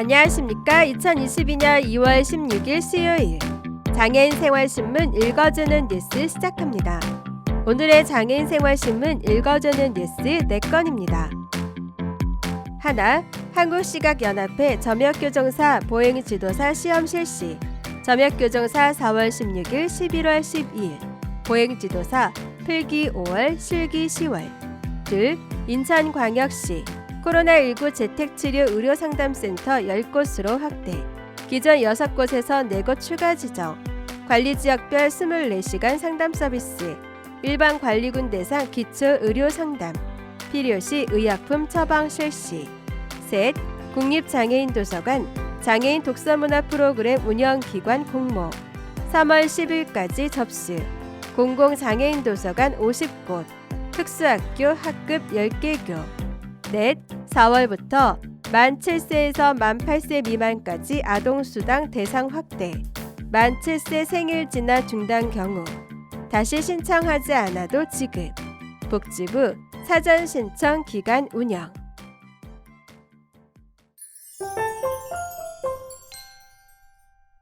안녕하십니까. 2022년 2월 16일 수요일 장애인 생활신문 읽어주는 뉴스 시작합니다. 오늘의 장애인 생활신문 읽어주는 뉴스 4건입니다. 하나, 한국시각연합회 점역교정사 보행지도사 시험 실시. 점역교정사 4월 16일, 11월 12일, 보행지도사 필기 5월, 실기 10월. 둘, 인천광역시 코로나19 재택치료 의료상담센터 10곳으로 확대. 기존 6곳에서 4곳 추가 지정. 관리지역별 24시간 상담 서비스. 일반관리군 대상 기초의료상담. 필요시 의약품 처방 실시. 셋, 국립장애인도서관 장애인 독서문화 프로그램 운영기관 공모. 3월 10일까지 접수. 공공장애인도서관 50곳. 특수학교 학급 10개교. 넷, 4월부터 만 7세에서 만 8세 미만까지 아동수당 대상 확대. 만 7세 생일 지나 중단 경우 다시 신청하지 않아도 지급. 복지부 사전 신청 기간 운영.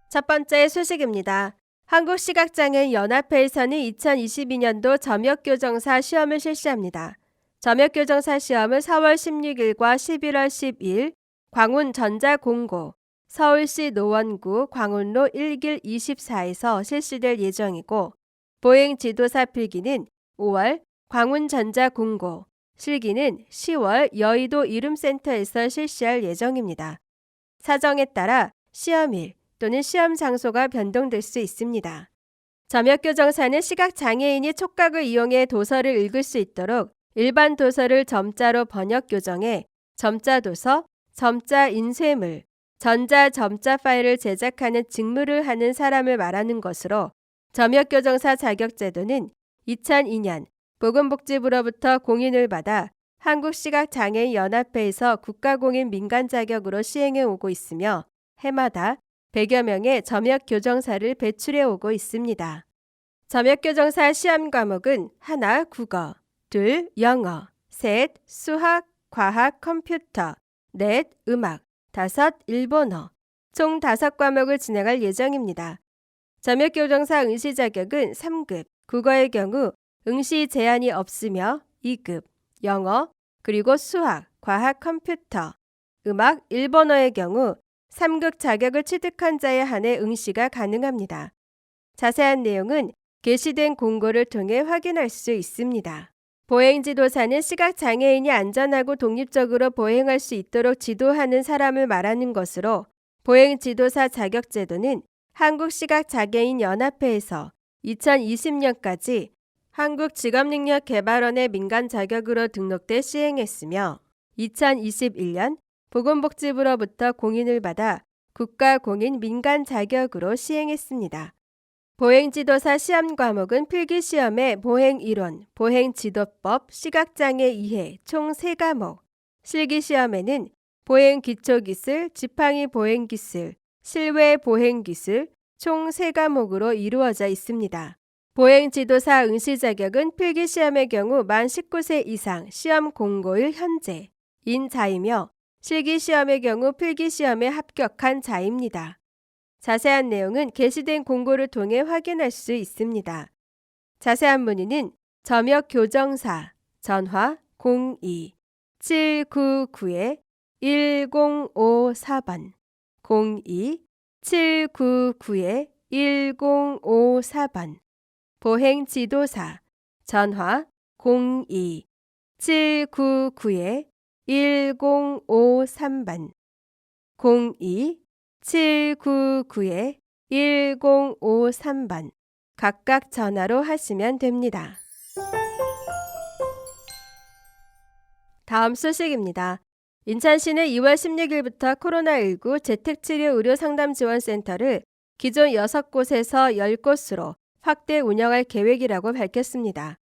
첫 번째 소식입니다. 한국시각장애인연합회에서는 2022년도 점역교정사 시험을 실시합니다. 점역교정사 시험은 4월 16일과 11월 10일 광운 전자공고, 서울시 노원구 광운로 1길 24에서 실시될 예정이고, 보행지도사 필기는 5월 광운 전자공고, 실기는 10월 여의도 이룸센터에서 실시할 예정입니다. 사정에 따라 시험일 또는 시험 장소가 변동될 수 있습니다. 점역교정사는 시각장애인이 촉각을 이용해 도서를 읽을 수 있도록 일반 도서를 점자로 번역 교정해 점자도서, 점자인쇄물, 전자점자 파일을 제작하는 직무를 하는 사람을 말하는 것으로, 점역교정사 자격제도는 2002년 보건복지부로부터 공인을 받아 한국시각장애인연합회에서 국가공인 민간 자격으로 시행해 오고 있으며, 해마다 100여 명의 점역교정사를 배출해 오고 있습니다. 점역교정사 시험 과목은 하나, 국어, 둘, 영어, 셋, 수학, 과학, 컴퓨터, 넷, 음악, 다섯, 일본어, 총 5과목을 진행할 예정입니다. 점역교정사 응시 자격은 3급, 국어의 경우 응시 제한이 없으며 2급, 영어, 그리고 수학, 과학, 컴퓨터, 음악, 일본어의 경우 3급 자격을 취득한 자에 한해 응시가 가능합니다. 자세한 내용은 게시된 공고를 통해 확인할 수 있습니다. 보행지도사는 시각장애인이 안전하고 독립적으로 보행할 수 있도록 지도하는 사람을 말하는 것으로, 보행지도사 자격제도는 한국시각장애인연합회에서 2020년까지 한국직업능력개발원의 민간 자격으로 등록돼 시행했으며, 2021년 보건복지부로부터 공인을 받아 국가공인 민간 자격으로 시행했습니다. 보행지도사 시험 과목은 필기시험의 보행이론, 보행지도법, 시각장애 이해 총 3과목, 실기시험에는 보행기초기술, 지팡이 보행기술, 실외 보행기술 총 3과목으로 이루어져 있습니다. 보행지도사 응시 자격은 필기시험의 경우 만 19세 이상 시험 공고일 현재인 자이며, 실기시험의 경우 필기시험에 합격한 자입니다. 자세한 내용은 게시된 공고를 통해 확인할 수 있습니다. 자세한 문의는 점역교정사 전화 02-799-1054번 02-799-1054번 보행지도사 전화 02-799-1053번 02-799-1053번 각각 전화로 하시면 됩니다. 다음 소식입니다. 인천시는 2월 16일부터 코로나19 재택치료 의료상담지원센터를 기존 6곳에서 10곳으로 확대 운영할 계획이라고 밝혔습니다.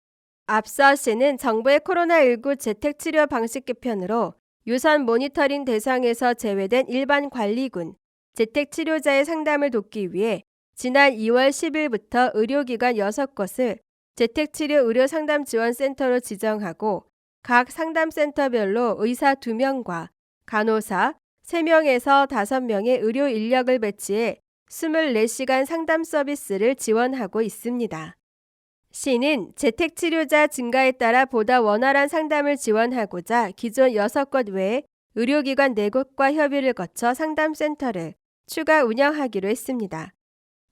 앞서 시는 정부의 코로나19 재택치료 방식 개편으로 유선 모니터링 대상에서 제외된 일반 관리군, 재택치료자의 상담을 돕기 위해 지난 2월 10일부터 의료기관 6곳을 재택치료 의료상담지원센터로 지정하고 각 상담센터별로 의사 2명과 간호사, 3명에서 5명의 의료 인력을 배치해 24시간 상담 서비스를 지원하고 있습니다. 시는 재택치료자 증가에 따라 보다 원활한 상담을 지원하고자 기존 6곳 외에 의료기관 4곳과 협의를 거쳐 상담센터를 추가 운영하기로 했습니다.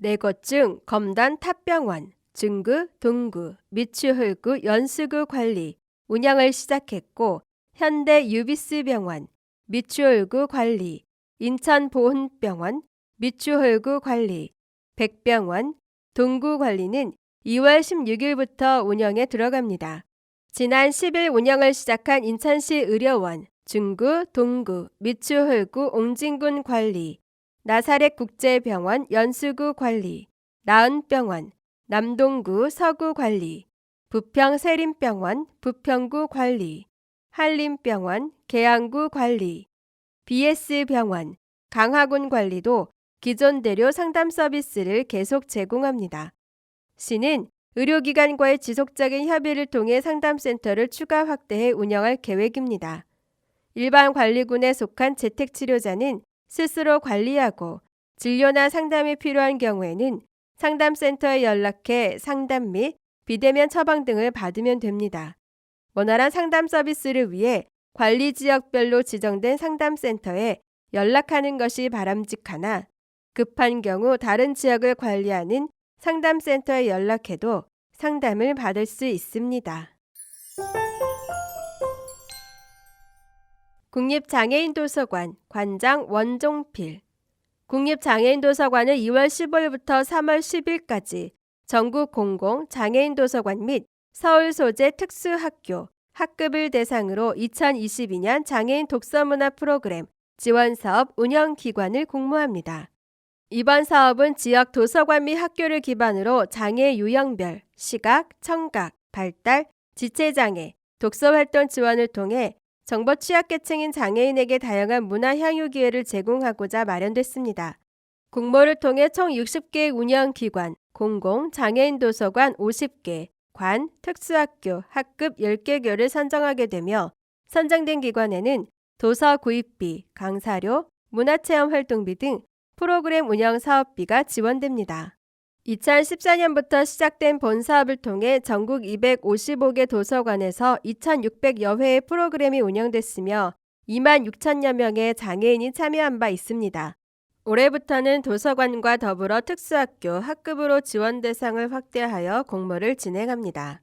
4곳 중 검단 탑병원, 중구, 동구, 미추홀구, 연수구 관리, 운영을 시작했고 현대 유비스병원, 미추홀구 관리, 인천보훈병원, 미추홀구 관리, 백병원, 동구 관리는 2월 16일부터 운영에 들어갑니다. 지난 10일 운영을 시작한 인천시 의료원, 중구, 동구, 미추홀구 옹진군 관리, 나사렛국제병원 연수구 관리, 나은병원, 남동구 서구 관리, 부평 세림병원 부평구 관리, 한림병원 계양구 관리, BS병원 강화군 관리도 기존대로 상담 서비스를 계속 제공합니다. 시는 의료기관과의 지속적인 협의를 통해 상담센터를 추가 확대해 운영할 계획입니다. 일반 관리군에 속한 재택치료자는 스스로 관리하고 진료나 상담이 필요한 경우에는 상담센터에 연락해 상담 및 비대면 처방 등을 받으면 됩니다. 원활한 상담 서비스를 위해 관리 지역별로 지정된 상담센터에 연락하는 것이 바람직하나 급한 경우 다른 지역을 관리하는 상담센터에 연락해도 상담을 받을 수 있습니다. 국립장애인도서관 관장 원종필. 국립장애인도서관은 2월 15일부터 3월 10일까지 전국 공공 장애인도서관 및 서울 소재 특수학교, 학급을 대상으로 2022년 장애인 독서문화 프로그램 지원사업 운영기관을 공모합니다. 이번 사업은 지역 도서관 및 학교를 기반으로 장애 유형별, 시각, 청각, 발달, 지체장애, 독서활동 지원을 통해 정보 취약계층인 장애인에게 다양한 문화 향유 기회를 제공하고자 마련됐습니다. 공모를 통해 총 60개 운영기관, 공공, 장애인 도서관 50개, 관, 특수학교, 학급 10개교를 선정하게 되며 선정된 기관에는 도서 구입비, 강사료, 문화체험 활동비 등 프로그램 운영 사업비가 지원됩니다. 2014년부터 시작된 본 사업을 통해 전국 255개 도서관에서 2,600여 회의 프로그램이 운영됐으며 2만 6천여 명의 장애인이 참여한 바 있습니다. 올해부터는 도서관과 더불어 특수학교, 학급으로 지원 대상을 확대하여 공모를 진행합니다.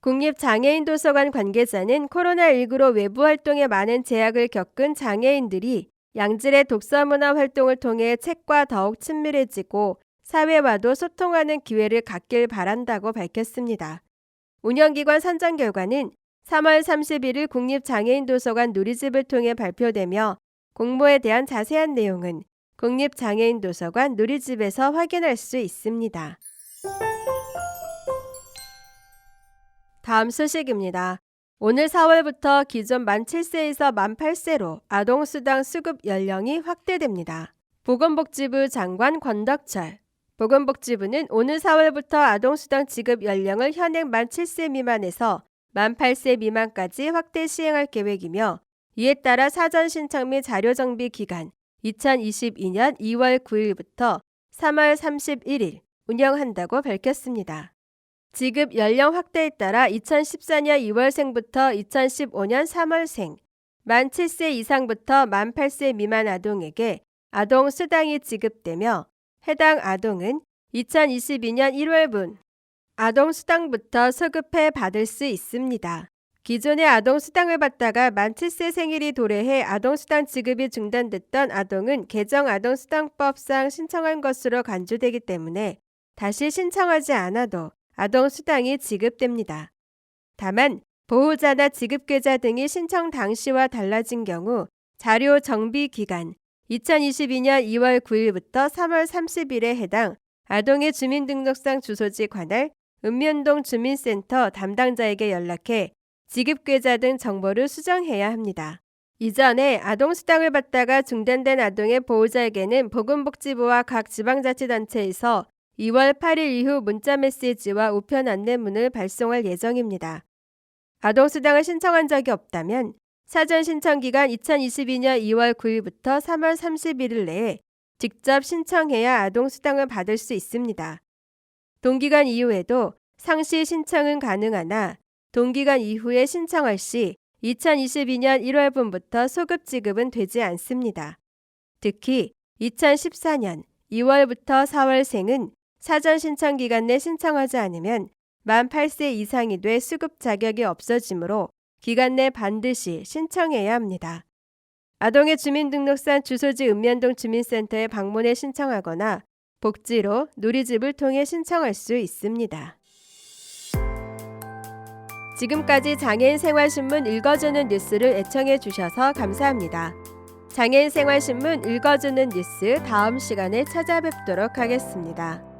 국립장애인도서관 관계자는 코로나19로 외부 활동에 많은 제약을 겪은 장애인들이 양질의 독서문화 활동을 통해 책과 더욱 친밀해지고 사회와도 소통하는 기회를 갖길 바란다고 밝혔습니다. 운영기관 선정 결과는 3월 31일 국립장애인도서관 누리집을 통해 발표되며 공모에 대한 자세한 내용은 국립장애인도서관 누리집에서 확인할 수 있습니다. 다음 소식입니다. 오늘 4월부터 기존 만 7세에서 만 8세로 아동수당 수급 연령이 확대됩니다. 보건복지부 장관 권덕철. 보건복지부는 오늘 4월부터 아동수당 지급 연령을 현행 만 7세 미만에서 만 8세 미만까지 확대 시행할 계획이며 이에 따라 사전 신청 및 자료 정비 기간 2022년 2월 9일부터 3월 31일 운영한다고 밝혔습니다. 지급 연령 확대에 따라 2014년 2월생부터 2015년 3월생, 만 7세 이상부터 만 8세 미만 아동에게 아동 수당이 지급되며 해당 아동은 2022년 1월분 아동 수당부터 소급해 받을 수 있습니다. 기존의 아동 수당을 받다가 만 7세 생일이 도래해 아동 수당 지급이 중단됐던 아동은 개정 아동수당법상 신청한 것으로 간주되기 때문에 다시 신청하지 않아도 아동 수당이 지급됩니다. 다만 보호자나 지급계좌 등이 신청 당시와 달라진 경우 자료 정비 기간 2022년 2월 9일부터 3월 30일에 해당 아동의 주민등록상 주소지 관할 읍면동 주민센터 담당자에게 연락해 지급계좌 등 정보를 수정해야 합니다. 이전에 아동수당을 받다가 중단된 아동의 보호자에게는 보건복지부와 각 지방자치단체에서 2월 8일 이후 문자메시지와 우편 안내문을 발송할 예정입니다. 아동수당을 신청한 적이 없다면 사전 신청 기간 2022년 2월 9일부터 3월 31일 내에 직접 신청해야 아동수당을 받을 수 있습니다. 동기간 이후에도 상시 신청은 가능하나 동기간 이후에 신청할 시 2022년 1월분부터 소급 지급은 되지 않습니다. 특히 2014년 2월부터 4월생은 사전 신청 기간 내 신청하지 않으면 만 8세 이상이 돼 수급 자격이 없어지므로 기간 내 반드시 신청해야 합니다. 아동의 주민등록상 주소지 읍면동 주민센터에 방문해 신청하거나 복지로 누리집을 통해 신청할 수 있습니다. 지금까지 장애인 생활신문 읽어주는 뉴스를 애청해 주셔서 감사합니다. 장애인 생활신문 읽어주는 뉴스 다음 시간에 찾아뵙도록 하겠습니다.